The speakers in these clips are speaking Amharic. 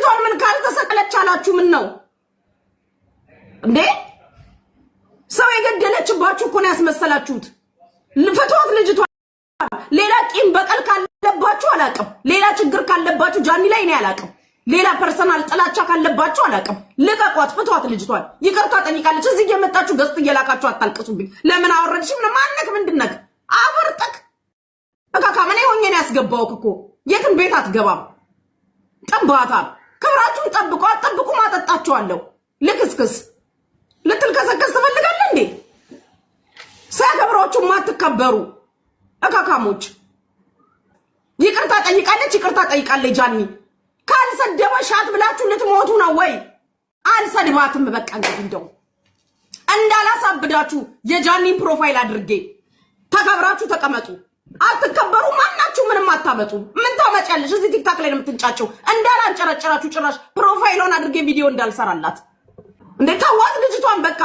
ልጅቷን ምን ካልተሰቀለች አላችሁ ምን ነው እንዴ ሰው የገደለችባችሁ እኮ ነው ያስመሰላችሁት ፍቷት ልጅቷን ሌላ ቂም በቀል ካለባችሁ አላቀም ሌላ ችግር ካለባችሁ ጃኒ ላይ ነው ያላቀም ሌላ ፐርሰናል ጥላቻ ካለባችሁ አላቀም ልቀቋት ፍቷት ልጅቷን ይቅርታ ጠይቃለች እዚህ እየመጣችሁ ገስት እየላካችሁ አታልቅሱብኝ ለምን አወረድሽ ምን ማነክ ምንድነክ አፈርጠክ በቃ ማን ይሆን ያስገባውክ እኮ የትም ቤት አትገባም ጠባታ ክብራችሁን ጠብቁ ማጠጣችኋለሁ ልክስክስ ልትልከሰከስ ትፈልጋለህ እንዴ ሳያከብሯችሁ ማትከበሩ አካካሞች ይቅርታ ጠይቃለች ጃኒ ካልሰደበሻት ብላችሁ ልትሞቱ ነው ወይ አልሰድባትም በቃ እንደው እንዳላሳብዳችሁ የጃኒን ፕሮፋይል አድርጌ ተከብራችሁ ተቀመጡ አትከበሩ ማናችሁ ምንም አታመጡ ምን ታመጫለሽ እዚህ ቲክታክ ላይ ነው የምትንጫቸው እንዳላንጨረጨራችሁ ጭራሽ ፕሮፋይሉን አድርጌ ቪዲዮ እንዳልሰራላት እንዴ ታዋት ልጅቷን በቃ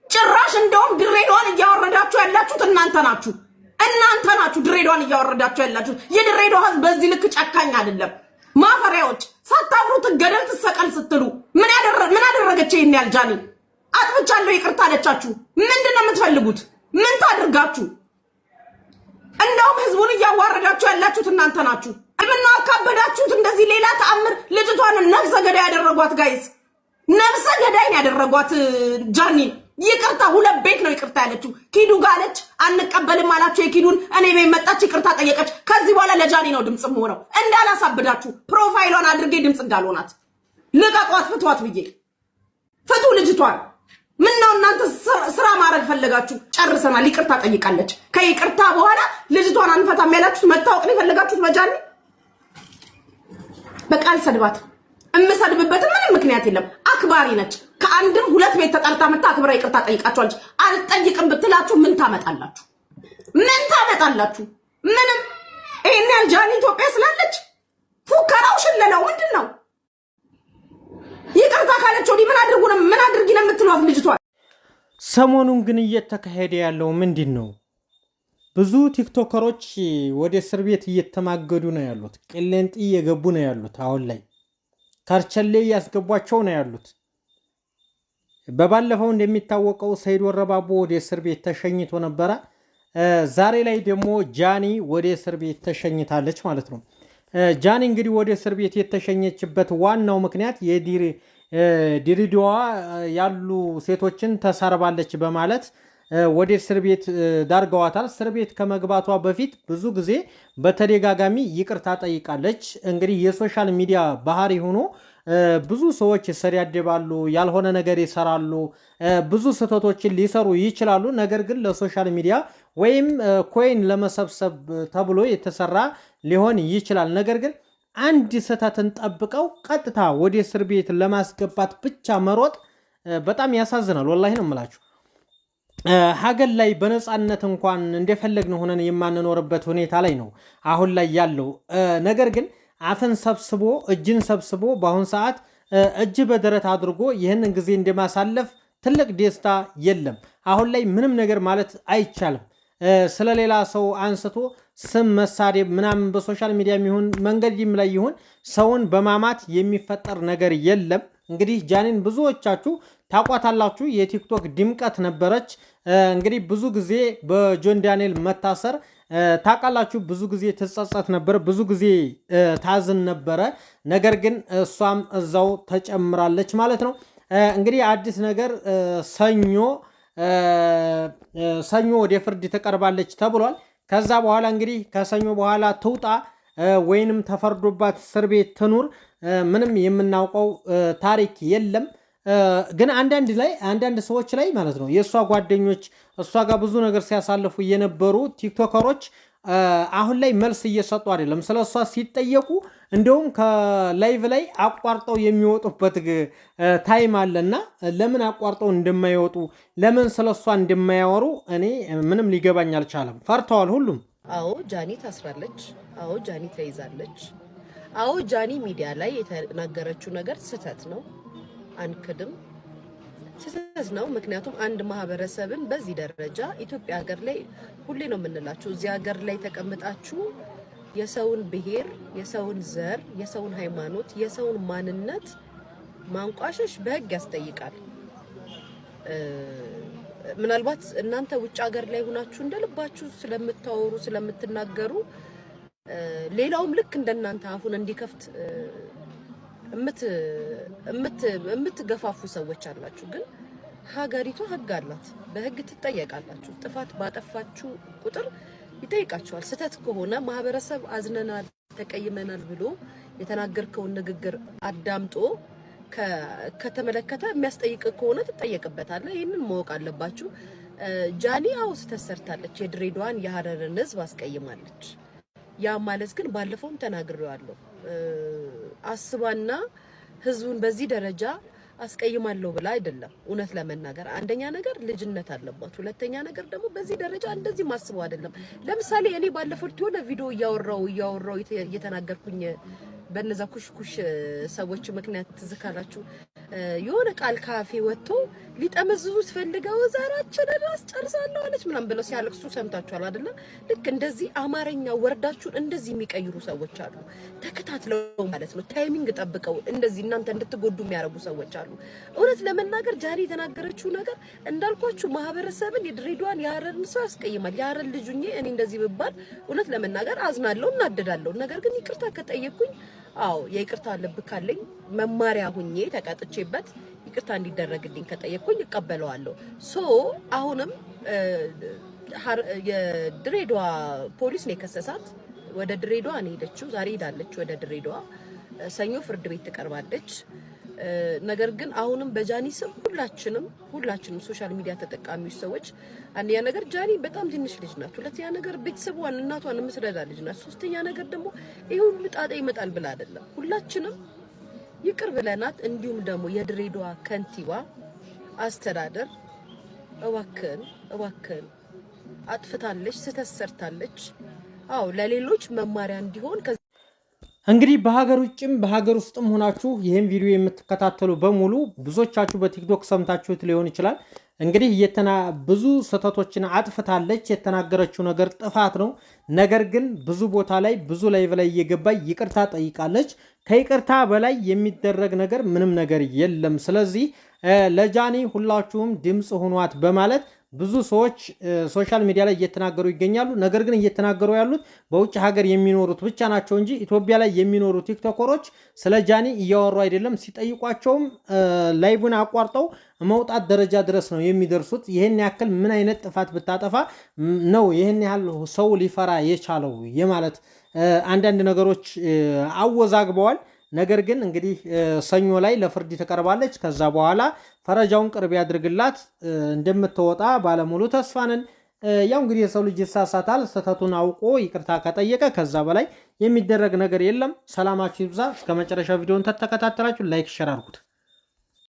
ጭራሽ እንደውም ድሬዳዋን እያወረዳችሁ ያላችሁት እናንተ ናችሁ ድሬዳዋን እያወረዳችሁ ያላችሁት የድሬዳዋ ህዝብ በዚህ ልክ ጨካኝ አይደለም ማፈሪያዎች ሳታፍሩት ገደል ተሰቀል ስትሉ ምን አደረገች ይሄን ያልጃኒ አጥፍቻለሁ ይቅርታ አለቻችሁ ምንድነው የምትፈልጉት ምን ታድርጋችሁ እንደውም ህዝቡን እያዋረዳችሁ ያላችሁት እናንተ ናችሁ ምንና አካበዳችሁት እንደዚህ ሌላ ተአምር ልጅቷን ነፍሰ ገዳይ ያደረጓት ጋይስ ነፍሰ ገዳይ ያደረጓት ጃኒ ይቅርታ ሁለት ቤት ነው ይቅርታ ያለችው ኪዱ ጋለች አንቀበልም አላችሁ የኪዱን እኔ ቤት መጣች ይቅርታ ጠየቀች ከዚህ በኋላ ለጃኒ ነው ድምጽም ሆነው እንዳላሳብዳችሁ ፕሮፋይሏን አድርጌ ድምጽ እንዳልሆናት ልቀቋት ፍቷት ብዬ ፍቱ ልጅቷን ምን ነው እናንተ ስራ ማረግ ፈለጋችሁ ጨርሰናል ይቅርታ ጠይቃለች ከይቅርታ በኋላ ልጅቷን አንፈታም ያላችሁት መታወቅ ነው ፈለጋችሁት በጃኒ በቃል ሰድባት እምሰድብበት ምንም ምክንያት የለም አክባሪ ነች ከአንድም ሁለት ቤት ተጣልታ መጣ አክብራ ይቅርታ ጠይቃችኋለች አልጠይቅም ብትላችሁ ምን ታመጣላችሁ ምንም ይሄን ያልጃኒ ኢትዮጵያ ስላለች ፉከራው ሽለላው ምንድነው ይቅርታ ካለች ወዲ ምን አድርጊ ነው የምትሏት ልጅቷ ሰሞኑን ግን እየተካሄደ ያለው ምንድነው ብዙ ቲክቶከሮች ወደ እስር ቤት እየተማገዱ ነው ያሉት ቅሌንጥ እየገቡ ነው ያሉት አሁን ላይ ካርቸሌ ያስገቧቸው ነው ያሉት በባለፈው እንደሚታወቀው ሰይድ ወረባቦ ወደ እስር ቤት ተሸኝቶ ነበር ዛሬ ላይ ደግሞ ጃኒ ወደ እስር ቤት ተሸኝታለች ማለት ነው ጃኒ እንግዲህ ወደ እስር ቤት የተሸኘችበት ዋናው ምክንያት የድሬዳዋ ያሉ ሴቶችን ተሳርባለች በማለት ወደ እስር ቤት ዳርገዋታል እስር ቤት ከመግባቷ በፊት ብዙ ጊዜ በተደጋጋሚ ይቅርታ ጠይቃለች እንግዲህ የሶሻል ሚዲያ ባህሪ ሆኖ ብዙ ሰዎች ይሰሪያደባሉ ያልሆነ ነገር ይሰራሉ ብዙ ስህተቶችን ሊሰሩ ይችላሉ ነገር ግን ለሶሻል ሚዲያ ወይም ኮይን ለመሰብሰብ ተብሎ የተሰራ ሊሆን ይችላል ነገር ግን አንድ ስህተትን ጠብቀው ቀጥታ ወደ እስር ቤት ለማስገባት ብቻ መሮጥ በጣም ያሳዝናል ወላሂ ነው የምላችሁ ሀገር ላይ በነፃነት እንኳን እንደፈለግን ሆነን የማንኖርበት ሁኔታ ላይ ነው አሁን ላይ ያለው ነገር ግን አፈን ሰብስቦ እጅን ሰብስቦ በአሁን ሰዓት እጅ በደረት አድርጎ ይህንን ጊዜ እንደማሳለፍ ትልቅ ደስታ የለም አሁን ላይ ምንም ነገር ማለት አይቻልም ስለሌላ ሰው አንስቶ ስም መሳደብ ምናምን በሶሻል ሚዲያ የሚሆን መንገድም ላይ ይሁን ሰውን በማማት የሚፈጠር ነገር የለም እንግዲህ ጃኒን ብዙዎቻችሁ ታቋታላችሁ የቲክቶክ ድምቀት ነበረች እንግዲህ ብዙ ጊዜ በጆን ዳንኤል መታሰር ታቃላችሁ ብዙ ጊዜ ተጸጸት ነበር ብዙ ጊዜ ታዝን ነበር ነገር ግን እሷም እዛው ተጨምራለች ማለት ነው እንግዲህ አዲስ ነገር ሰኞ ወደ ፍርድ ተቀርባለች ተብሏል ከዛ በኋላ እንግዲህ ከሰኞ በኋላ ትውጣ ወይንም ተፈርዶባት እስር ቤት ትኑር ምንም የምናውቀው ታሪክ የለም ግን አንዳንድ ሰዎች ላይ ማለት ነው የሷ ጓደኞች እሷ ጋር ብዙ ነገር ሲያሳልፉ የነበሩ ቲክቶከሮች አሁን ላይ መልስ እየሰጡ አይደለም ስለሷ ሲጠየቁ እንደውም ከላይቭ ላይ አቋርጠው የሚወጡበት ታይም አለና ለምን አቋርጠው እንደማይወጡ ለምን ስለሷ እንደማያወሩ እኔ ምንም ሊገባኝ አልቻለም ፈርተዋል ሁሉም አዎ ጃኒ ታስራለች አዎ ጃኒ ተይዛለች አዎ ጃኒ ሚዲያ ላይ የተናገረችው ነገር ስህተት ነው አንክድም ስህተት ነው ምክንያቱም አንድ ማህበረሰብን በዚህ ደረጃ ኢትዮጵያ ሀገር ላይ ሁሌ ነው የምንላችሁ እዚህ ሀገር ላይ ተቀምጣችሁ የሰውን ብሔር፣ የሰውን ዘር፣ የሰውን ሃይማኖት፣ የሰውን ማንነት ማንቋሸሽ በህግ ያስጠይቃል። ምናልባት እናንተ ውጭ ሀገር ላይ ሆናችሁ እንደልባችሁ ስለምታወሩ ስለምትናገሩ ሌላውም ልክ እንደናንተ አፉን እንዲከፍት የምትገፋፉ ሰዎች አላችሁ። ግን ሀገሪቱ ህግ አላት፣ በህግ ትጠየቃላችሁ። ጥፋት ባጠፋችሁ ቁጥር ይጠይቃችኋል። ስህተት ከሆነ ማህበረሰብ አዝነናል፣ ተቀይመናል ብሎ የተናገርከውን ንግግር አዳምጦ ከተመለከተ የሚያስጠይቅ ከሆነ ትጠየቅበታለህ። ይህንን ማወቅ አለባችሁ። ጃኒ አዎ ስህተት ሰርታለች። የድሬዳዋን የሀረርን ህዝብ አስቀይማለች። ያ ማለት ግን ባለፈውም ተናግሬዋለሁ። አስባና ህዝቡን በዚህ ደረጃ አስቀይማለሁ ብላ አይደለም። እውነት ለመናገር አንደኛ ነገር ልጅነት አለባት፣ ሁለተኛ ነገር ደግሞ በዚህ ደረጃ እንደዚህ ማስበው አይደለም። ለምሳሌ እኔ ባለፈው የሆነ ቪዲዮ እያወራው እየተናገርኩኝ በነዛ ኩሽኩሽ ሰዎች ምክንያት ትዝካላችሁ የሆነ ቃል ካፌ ወጥቶ ሊጠመዝዙት ፈልገው ዘራችንን አስጨርሳለሁ አለች ምናምን ብለው ሲያለቅሱ ሰምታችኋል አይደለ? ልክ እንደዚህ አማርኛ ወርዳችሁን እንደዚህ የሚቀይሩ ሰዎች አሉ። ተከታትለው ማለት ነው፣ ታይሚንግ ጠብቀው እንደዚህ እናንተ እንድትጎዱ የሚያረጉ ሰዎች አሉ። እውነት ለመናገር ጃኒ የተናገረችው ነገር እንዳልኳችሁ ማህበረሰብን የድሬዳዋን የሀረርን ሰው ያስቀይማል። የሀረር ልጁኝ እኔ እንደዚህ ብባል እውነት ለመናገር አዝናለሁ፣ እናደዳለሁ። ነገር ግን ይቅርታ ከጠየቅኩኝ አዎ የይቅርታ ልብ ካለኝ መማሪያ ሁኜ ተቀጥቼበት ይቅርታ እንዲደረግልኝ ከጠየቅኩኝ እቀበለዋለሁ። ሶ አሁንም የድሬዳዋ ፖሊስ ነው የከሰሳት። ወደ ድሬዳዋ ነው ሄደችው። ዛሬ ሄዳለች ወደ ድሬዳዋ። ሰኞ ፍርድ ቤት ትቀርባለች። ነገር ግን አሁንም በጃኒ ስም ሁላችንም ሶሻል ሚዲያ ተጠቃሚዎች ሰዎች አንደኛ ነገር ጃኒ በጣም ትንሽ ልጅ ናት። ሁለተኛ ነገር ቤተሰቧን እናቷን የምትረዳ ልጅ ናት። ሶስተኛ ነገር ደግሞ ይሄ ሁሉ ጣጣ ይመጣል ብላ አይደለም። ሁላችንም ይቅር ብለናት። እንዲሁም ደግሞ የድሬዳዋ ከንቲባ አስተዳደር እባክን አጥፍታለች፣ ስህተት ሰርታለች። አዎ ለሌሎች መማሪያ እንዲሆን እንግዲህ በሀገር ውጭም በሀገር ውስጥም ሆናችሁ ይህን ቪዲዮ የምትከታተሉ በሙሉ ብዙዎቻችሁ በቲክቶክ ሰምታችሁት ሊሆን ይችላል። እንግዲህ ብዙ ስህተቶችን አጥፍታለች። የተናገረችው ነገር ጥፋት ነው። ነገር ግን ብዙ ቦታ ላይ ብዙ ላይቭ ላይ እየገባች ይቅርታ ጠይቃለች። ከይቅርታ በላይ የሚደረግ ነገር ምንም ነገር የለም። ስለዚህ ለጃኒ ሁላችሁም ድምፅ ሆኗት በማለት ብዙ ሰዎች ሶሻል ሚዲያ ላይ እየተናገሩ ይገኛሉ። ነገር ግን እየተናገሩ ያሉት በውጭ ሀገር የሚኖሩት ብቻ ናቸው እንጂ ኢትዮጵያ ላይ የሚኖሩ ቲክቶከሮች ስለ ጃኒ እያወሩ አይደለም። ሲጠይቋቸውም ላይቭን አቋርጠው መውጣት ደረጃ ድረስ ነው የሚደርሱት። ይህን ያክል ምን አይነት ጥፋት ብታጠፋ ነው ይህን ያህል ሰው ሊፈራ የቻለው የማለት አንዳንድ ነገሮች አወዛግበዋል። ነገር ግን እንግዲህ ሰኞ ላይ ለፍርድ ትቀርባለች። ከዛ በኋላ ፈረጃውን ቅርብ ያድርግላት እንደምትወጣ ባለሙሉ ተስፋ ነን። ያው እንግዲህ የሰው ልጅ ይሳሳታል። ስህተቱን አውቆ ይቅርታ ከጠየቀ ከዛ በላይ የሚደረግ ነገር የለም። ሰላማችሁ ይብዛ። እስከ መጨረሻ ቪዲዮን ተከታተላችሁ ላይክ ሼር አድርጉት።